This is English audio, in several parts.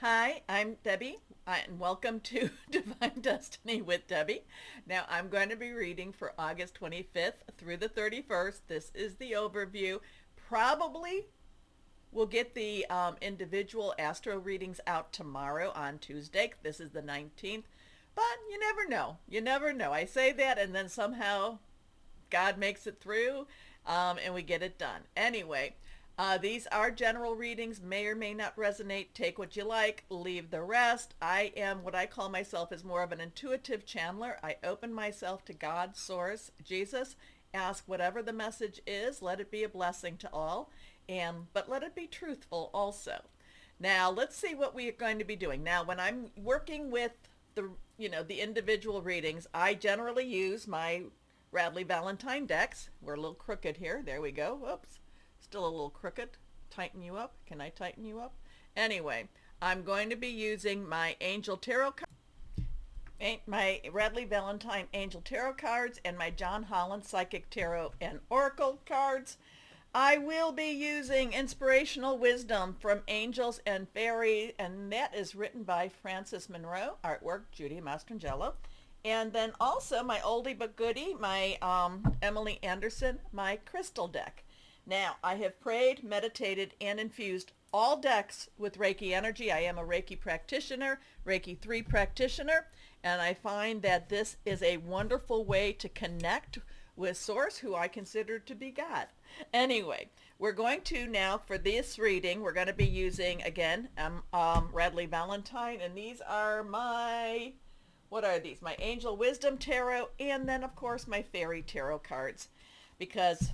Hi, I'm Debbie, and welcome to Divine Destiny with Debbie. Now, I'm going to be reading for August 25th through the 31st. This is the overview. Probably we'll get the individual astro readings out tomorrow on Tuesday. This is the 19th, but you never know. You never know. I say that, and then somehow God makes it through, and we get it done. Anyway, these are general readings, may or may not resonate. Take what you like, leave the rest. I am what I call myself as more of an intuitive channeler. I open myself to God, Source, Jesus, ask whatever the message is, let it be a blessing to all, but let it be truthful also. Now, let's see what we are going to be doing. Now, when I'm working with the individual readings, I generally use my Radley Valentine decks. We're a little crooked here. There we go. Whoops. Still a little crooked. Tighten you up. Can I tighten you up? Anyway, I'm going to be using my Angel Tarot my Radley Valentine Angel Tarot cards and my John Holland Psychic Tarot and Oracle cards. I will be using Inspirational Wisdom from Angels and Fairies, and that is written by Frances Monroe, artwork Judy Mastrangelo. And then also my oldie but goodie, my Emily Anderson, my crystal deck. Now, I have prayed, meditated, and infused all decks with Reiki energy. I am a Reiki practitioner, Reiki 3 practitioner, and I find that this is a wonderful way to connect with Source, who I consider to be God. Anyway, we're going to now, for this reading, we're going to be using, again, Radley Valentine, and these are what are these? My Angel Wisdom Tarot, and then, of course, my Fairy Tarot cards, because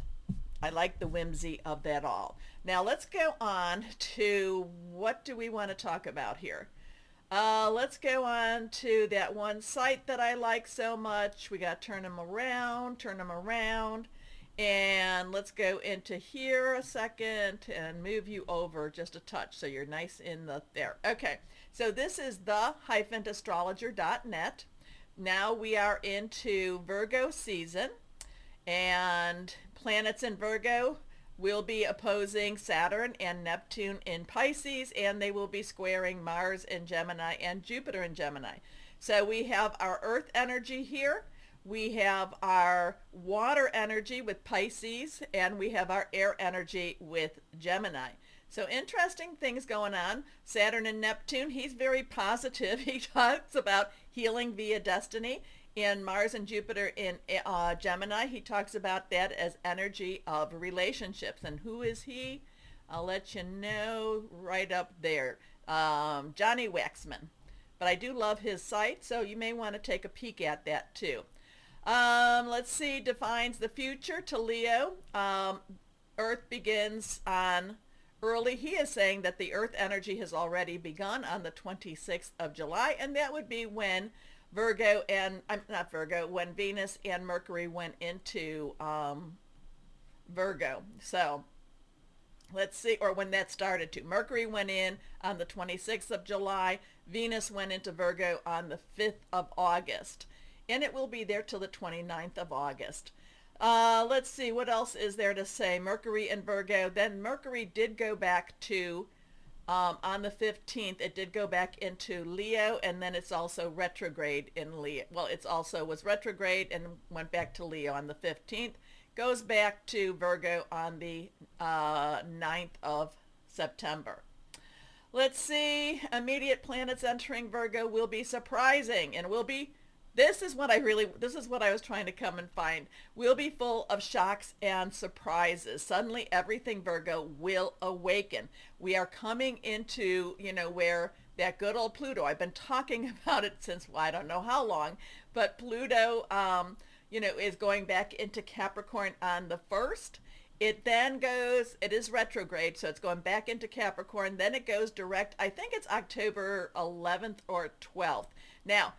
I like the whimsy of that all. Now let's go on to what do we want to talk about here. Let's go on to that one site that I like so much. We got to turn them around. And let's go into here a second and move you over just a touch so you're nice in there. Okay, so this is the-astrologer.net. Now we are into Virgo season, and planets in Virgo will be opposing Saturn and Neptune in Pisces, and they will be squaring Mars in Gemini and Jupiter in Gemini. So we have our earth energy here, we have our water energy with Pisces, and we have our air energy with Gemini. So interesting things going on. Saturn and Neptune, he's very positive. He talks about healing via destiny. In Mars and Jupiter in Gemini, he talks about that as energy of relationships. And who is he? I'll let you know right up there. Johnny Waxman. But I do love his site, so you may want to take a peek at that too. Let's see, defines the future to Leo. Earth begins on early. He is saying that the Earth energy has already begun on the 26th of July, and that would be when when Venus and Mercury went into Virgo. So let's see, or when that started to. Mercury went in on the 26th of July. Venus went into Virgo on the 5th of August. And it will be there till the 29th of August. Let's see, what else is there to say? Mercury in Virgo. Then Mercury did go back to on the 15th, it did go back into Leo, and then it's also retrograde in Leo. Well, it's also was retrograde and went back to Leo on the 15th. Goes back to Virgo on the 9th of September. Let's see. Immediate planets entering Virgo will be surprising, and will be this is what I was trying to come and find. We'll be full of shocks and surprises. Suddenly everything Virgo will awaken. We are coming into, where that good old Pluto, I've been talking about it since, well, I don't know how long, but Pluto, is going back into Capricorn on the 1st. It then goes, it is retrograde, so it's going back into Capricorn. Then it goes direct, I think it's October 11th or 12th. Now,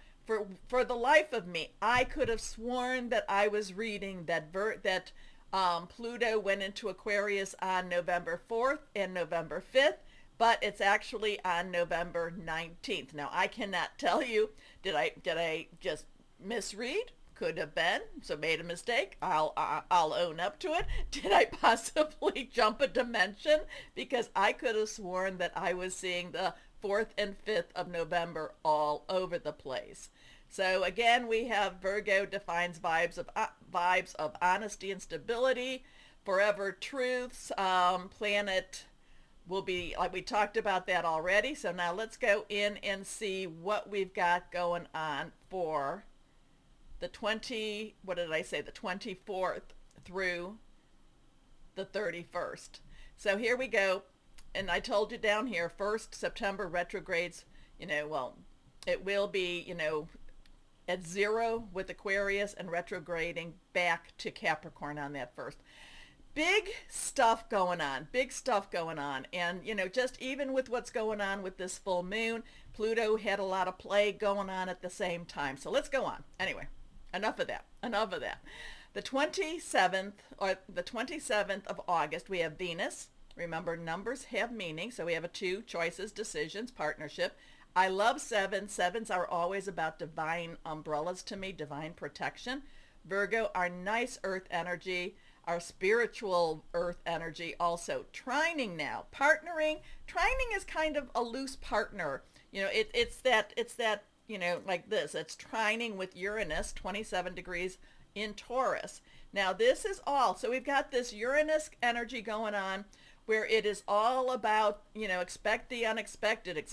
for the life of me, I could have sworn that I was reading that Pluto went into Aquarius on November 4th and November 5th, but it's actually on November 19th. Now, I cannot tell you, did I just misread? Could have been, so made a mistake. I'll own up to it. Did I possibly jump a dimension? Because I could have sworn that I was seeing the 4th and 5th of November all over the place. So again, we have Virgo defines vibes of honesty and stability, forever truths. Planet will be, like we talked about that already. So now let's go in and see what we've got going on for the 24th through the 31st. So here we go. And I told you down here, 1st September retrogrades, it will be, at 0 with Aquarius and retrograding back to Capricorn on that 1st. Big stuff going on. And, just even with what's going on with this full moon, Pluto had a lot of play going on at the same time. So let's go on. Anyway, enough of that. The 27th of August, we have Venus. Remember, numbers have meaning. So we have 2 choices, decisions, partnership. I love 7. 7s are always about divine umbrellas to me, divine protection. Virgo, our nice earth energy, our spiritual earth energy. Also trining now, partnering. Trining is kind of a loose partner. It's that like this. It's trining with Uranus, 27 degrees in Taurus. Now this is all. So we've got this Uranus energy going on where it is all about, expect the unexpected.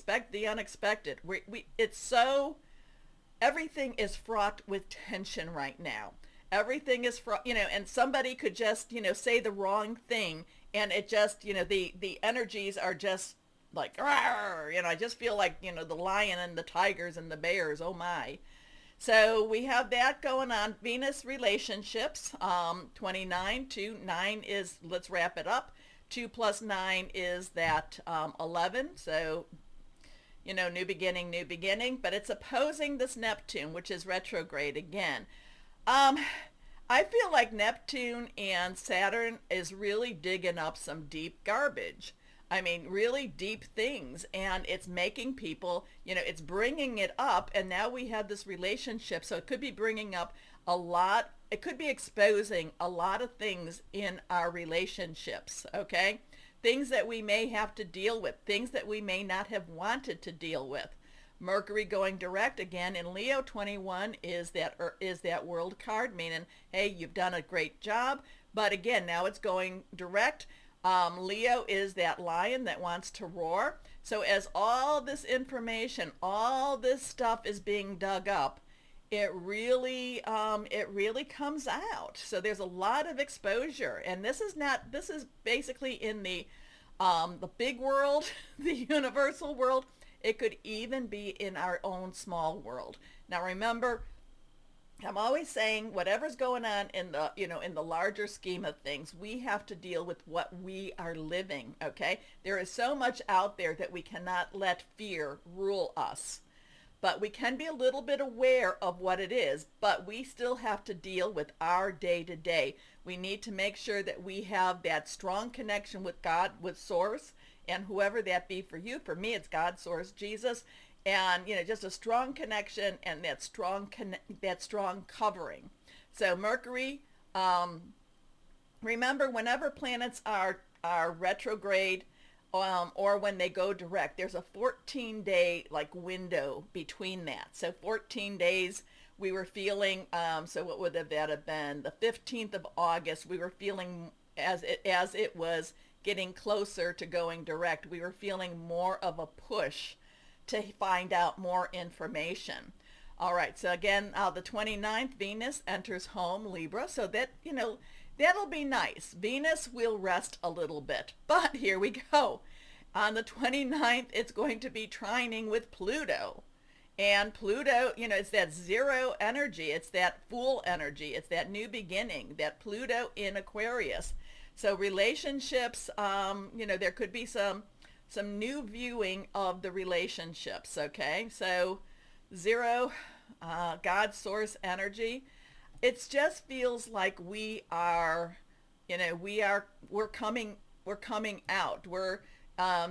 Everything is fraught with tension right now. Everything is and somebody could just, say the wrong thing, and it just, the energies are just like, I just feel like, the lion and the tigers and the bears, oh my. So we have that going on. Venus relationships, 29 to 9 is, let's wrap it up. 2 plus 9 is that 11. So, new beginning, but it's opposing this Neptune, which is retrograde again. I feel like Neptune and Saturn is really digging up some deep garbage. I mean, really deep things, and it's making people, it's bringing it up, and now we have this relationship, so it could be bringing up a lot, it could be exposing a lot of things in our relationships, okay? Things that we may have to deal with, things that we may not have wanted to deal with. Mercury going direct again in Leo. 21 is that world card, meaning, hey, you've done a great job. But again, now it's going direct. Leo is that lion that wants to roar. So as all this information, all this stuff is being dug up, it really comes out. So there's a lot of exposure, and this is basically in the big world, the universal world. It could even be in our own small world. Now remember, I'm always saying whatever's going on in the larger scheme of things, we have to deal with what we are living, okay? There is so much out there that we cannot let fear rule us. But we can be a little bit aware of what it is, but we still have to deal with our day-to-day. We need to make sure that we have that strong connection with God, with Source, and whoever that be for you. For me, it's God, Source, Jesus, and just a strong connection and that strong covering. So Mercury, remember, whenever planets are retrograde, or when they go direct, there's a 14-day window between that. So 14 days we were feeling, so what would that have been? The 15th of August, we were feeling as it was getting closer to going direct, we were feeling more of a push to find out more information. All right, so again, the 29th, Venus enters home, Libra, so that, that'll be nice. Venus will rest a little bit, but here we go. On the 29th, it's going to be trining with Pluto. And Pluto, it's that zero energy. It's that Fool energy. It's that new beginning, that Pluto in Aquarius. So relationships, there could be some new viewing of the relationships, okay? So zero, God, Source energy. It just feels like we are, we're coming out.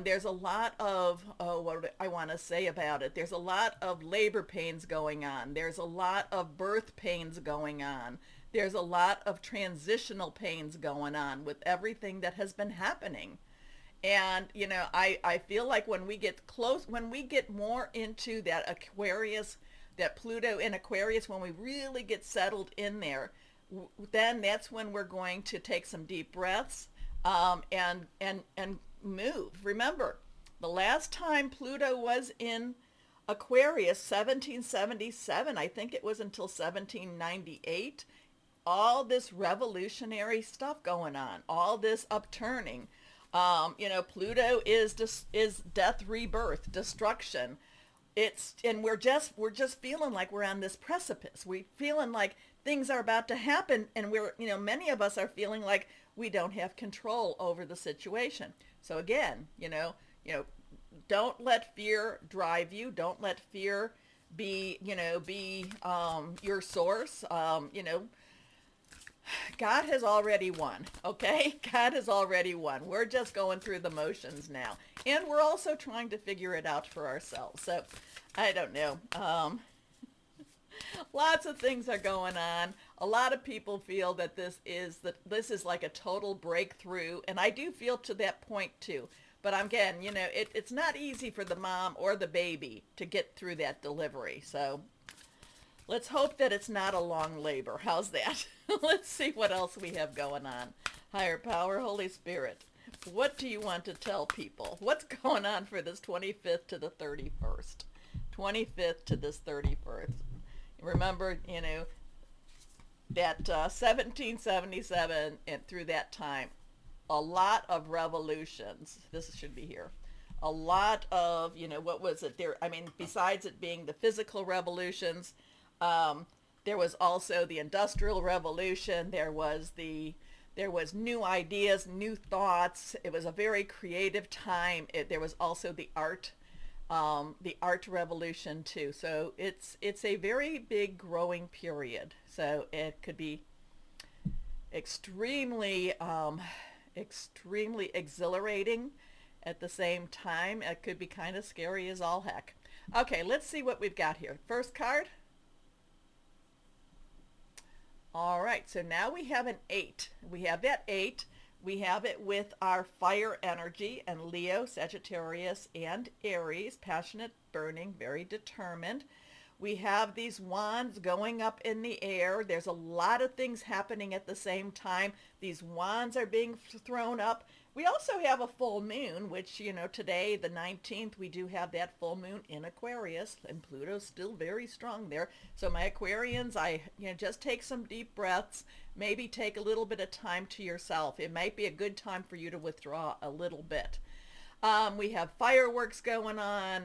There's a lot of, what do I want to say about it? There's a lot of labor pains going on. There's a lot of birth pains going on. There's a lot of transitional pains going on with everything that has been happening. And, I feel like when we get close, when we get more into that Aquarius, that Pluto in Aquarius, when we really get settled in there, then that's when we're going to take some deep breaths, and move. Remember, the last time Pluto was in Aquarius, 1777, I think it was until 1798, all this revolutionary stuff going on, all this upturning. Pluto is death, rebirth, destruction. And we're just feeling like we're on this precipice. We're feeling like things are about to happen, and many of us are feeling like we don't have control over the situation. So again, don't let fear drive you. Don't let fear be your source. God has already won, okay? God has already won. We're just going through the motions now. And we're also trying to figure it out for ourselves. So, I don't know. Lots of things are going on. A lot of people feel that this is like a total breakthrough, and I do feel to that point too. But again, it's not easy for the mom or the baby to get through that delivery. So, let's hope that it's not a long labor. How's that? Let's see what else we have going on. Higher power, Holy Spirit. What do you want to tell people? What's going on for this 25th to the 31st? 25th to this 31st. Remember, that 1777 and through that time, a lot of revolutions. This should be here. A lot of, what was it there? I mean, besides it being the physical revolutions, there was also the Industrial Revolution. There was new ideas, new thoughts. It was a very creative time. There was also the art revolution too. So it's a very big growing period. So it could be extremely exhilarating at the same time. It could be kind of scary as all heck. Okay, let's see what we've got here. First card. All right, so now we have an 8. We have that 8. We have it with our fire energy and Leo, Sagittarius, and Aries, passionate, burning, very determined. We have these wands going up in the air. There's a lot of things happening at the same time. These wands are being thrown up. We also have a full moon, which, today, the 19th, we do have that full moon in Aquarius, and Pluto's still very strong there. So my Aquarians, just take some deep breaths, maybe take a little bit of time to yourself. It might be a good time for you to withdraw a little bit. We have fireworks going on.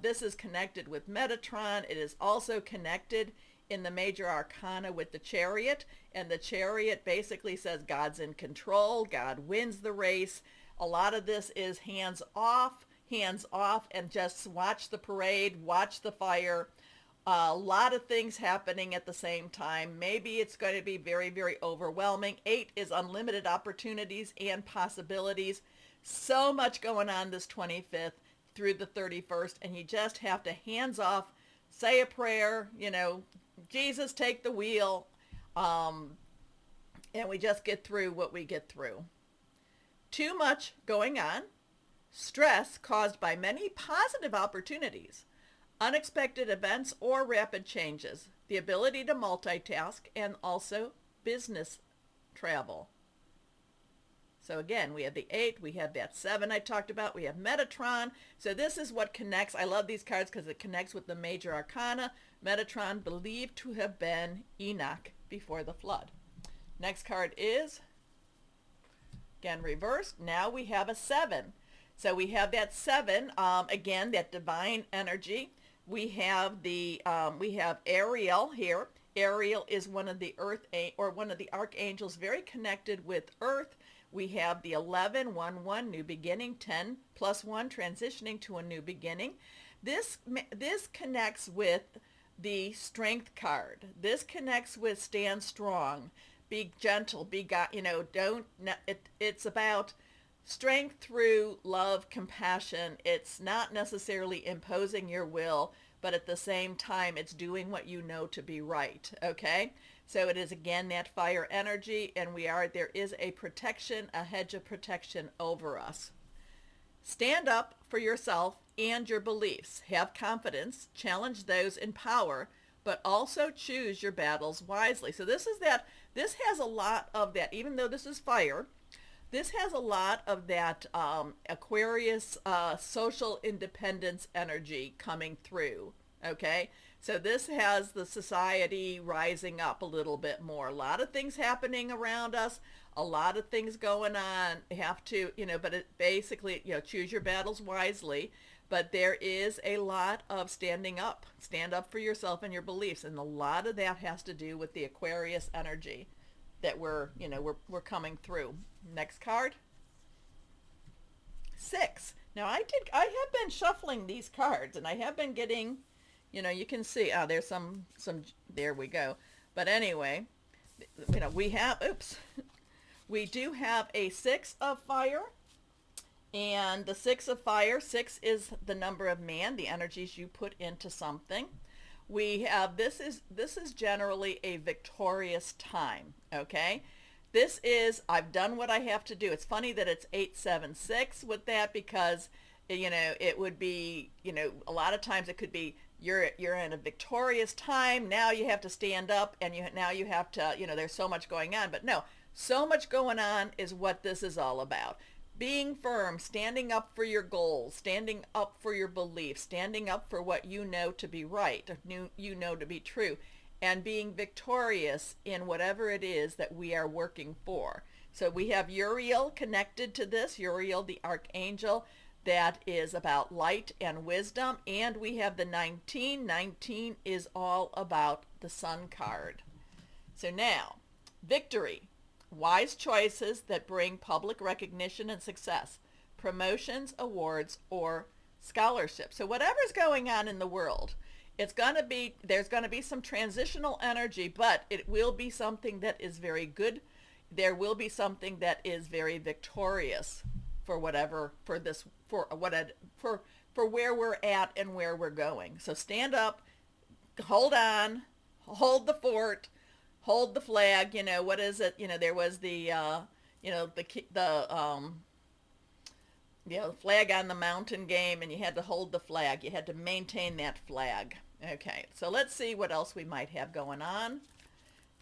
This is connected with Metatron. It is also connected in the major arcana with the Chariot, and the Chariot basically says God's in control, God wins the race. A lot of this is hands off, and just watch the parade, watch the fire. A lot of things happening at the same time. Maybe it's going to be very, very overwhelming. 8 is unlimited opportunities and possibilities. So much going on this 25th through the 31st, and you just have to hands off, say a prayer, Jesus, take the wheel, and we just get through what we get through. Too much going on, stress caused by many positive opportunities, unexpected events or rapid changes, the ability to multitask, and also business travel. So again, we have the 8, we have that 7 I talked about, we have Metatron. So this is what connects. I love these cards because it connects with the major arcana. Metatron, believed to have been Enoch before the flood. Next card is, again, reversed. Now we have a 7. So we have that 7, again, that divine energy. We have Ariel here. Ariel is one of the one of the archangels, very connected with Earth. We have the 11, 1, 1, new beginning, 10 plus 1, transitioning to a new beginning. This connects with the strength card. This connects with stand strong, be gentle, it's about strength through love, compassion. It's not necessarily imposing your will, but at the same time, it's doing what you know to be right, okay? So it is, again, that fire energy, and there is a protection, a hedge of protection over us. Stand up for yourself and your beliefs. Have confidence. Challenge those in power, but also choose your battles wisely. So this has a lot of that, even though this is fire, this has a lot of that Aquarius social independence energy coming through. Okay, so this has the society rising up a little bit more. A lot of things happening around us, a lot of things going on. Have to, but it basically, choose your battles wisely. But there is a lot of standing up. Stand up for yourself and your beliefs, and a lot of that has to do with the Aquarius energy that we're coming through. Next card. 6. Now I have been shuffling these cards, and I have been getting, you can see, there's some, there we go. But anyway, we have, we do have a 6 of fire. And the 6 of fire, 6 is the number of man, the energies you put into something. We have, this is generally a victorious time, okay? This is, I've done what I have to do. It's funny that it's 876 with that, because, it would be, a lot of times it could be, you're in a victorious time. Now you have to stand up, and now you have to, there's so much going on. But no, so much going on is what this is all about. Being firm, standing up for your goals, standing up for your beliefs, standing up for what you know to be right, you know to be true, and being victorious in whatever it is that we are working for. So we have Uriel connected to this, Uriel the archangel, that is about light and wisdom, and we have the 19. 19 is all about the Sun card. So now, victory. Wise choices that bring public recognition and success, promotions, awards, or scholarships. So whatever's going on in the world, there's going to be some transitional energy, but it will be something that is very good. There will be something that is very victorious for whatever, for where we're at and where we're going. So stand up, hold on, hold the fort, hold the flag. What is it? There was the flag on the mountain game, and you had to hold the flag. You had to maintain that flag. Okay, so let's see what else we might have going on.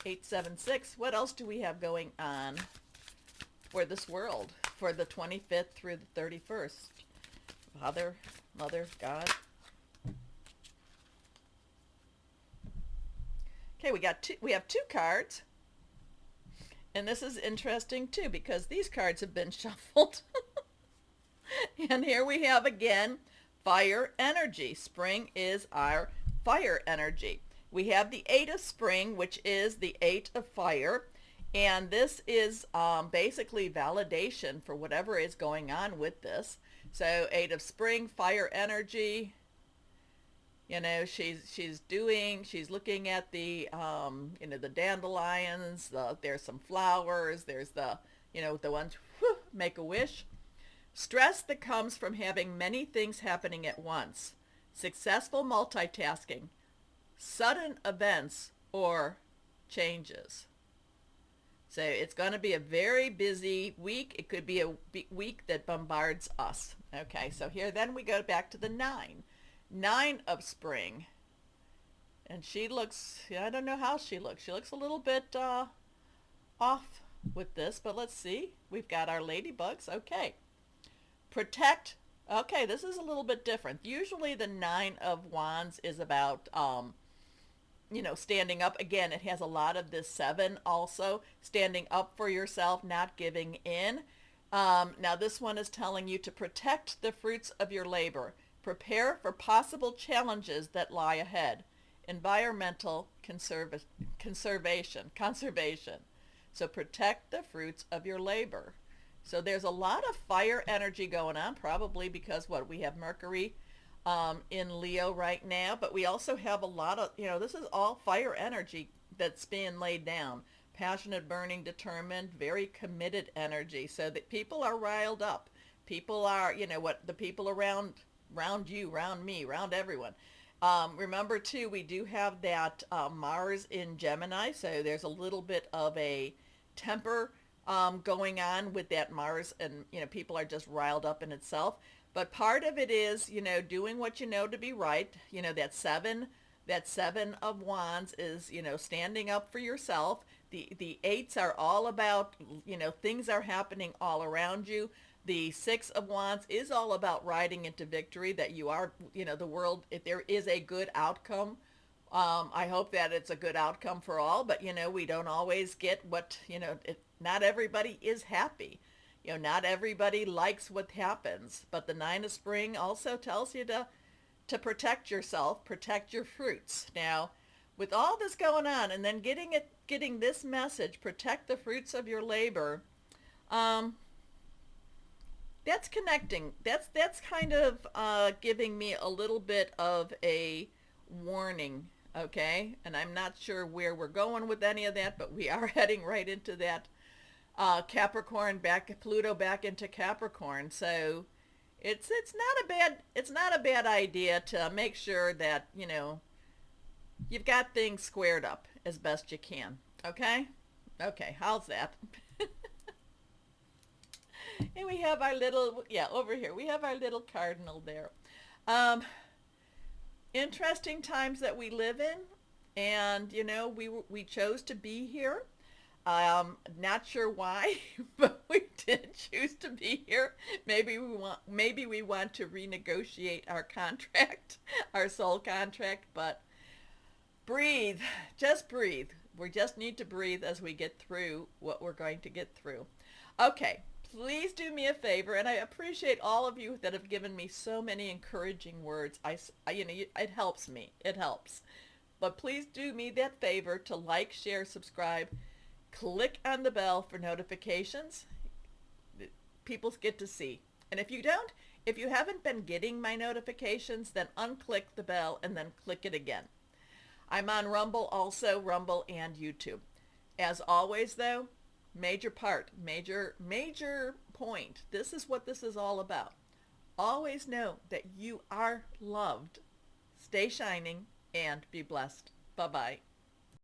876. What else do we have going on for this world for the 25th through the 31st? Father, Mother, God. Okay, we have two cards, and this is interesting too, because these cards have been shuffled. And here we have again fire energy. Spring is our fire energy. We have the 8 of spring, which is the 8 of fire, and this is basically validation for whatever is going on with this. So 8 of spring, fire energy. She's looking at the the dandelions, there's some flowers, there's the ones, make a wish. Stress that comes from having many things happening at once, successful multitasking, sudden events or changes. So it's going to be a very busy week. It could be a week that bombards us. Okay, so here then we go back to the 9. 9 of spring, and she looks, I don't know how she looks. She looks a little bit off with this, but let's see. We've got our ladybugs. Okay, protect. Okay, this is a little bit different. Usually the 9 of wands is about standing up. Again, it has a lot of this 7 also, standing up for yourself, not giving in. Now this one is telling you to protect the fruits of your labor. Prepare for possible challenges that lie ahead. Environmental conservation. So protect the fruits of your labor. So there's a lot of fire energy going on, probably because we have Mercury in Leo right now, but we also have a lot of, this is all fire energy that's being laid down. Passionate, burning, determined, very committed energy. So that people are riled up. People are, the people around you, around me, around everyone. Remember too, we do have that Mars in Gemini, so there's a little bit of a temper going on with that Mars, and people are just riled up in itself. But part of it is, doing what you know to be right. That seven of wands is, standing up for yourself. The eights are all about, things are happening all around you. The six of wands is all about riding into victory, that you are, the world, if there is a good outcome. I hope that it's a good outcome for all, but we don't always get what, not everybody is happy. Not everybody likes what happens, but the nine of spring also tells you to protect yourself, protect your fruits. Now, with all this going on, and then getting this message, protect the fruits of your labor. That's connecting. That's kind of giving me a little bit of a warning. Okay, and I'm not sure where we're going with any of that, but we are heading right into that. Capricorn back, Pluto back into Capricorn. So it's not a bad idea to make sure that you've got things squared up as best you can. Okay, how's that? And we have our little, over here we have our little cardinal there. Interesting times that we live in, and we chose to be here. Not sure why, but we did choose to be here. Maybe we want to renegotiate our contract, our soul contract, but breathe, just breathe. We just need to breathe as we get through what we're going to get through. Okay, please do me a favor, and I appreciate all of you that have given me so many encouraging words. It helps me. It helps. But please do me that favor to like, share, subscribe. Click on the bell for notifications. People get to see. And if you haven't been getting my notifications, then unclick the bell and then click it again. I'm on Rumble also, Rumble and YouTube. As always though, major point. This is what this is all about. Always know that you are loved. Stay shining and be blessed. Bye-bye.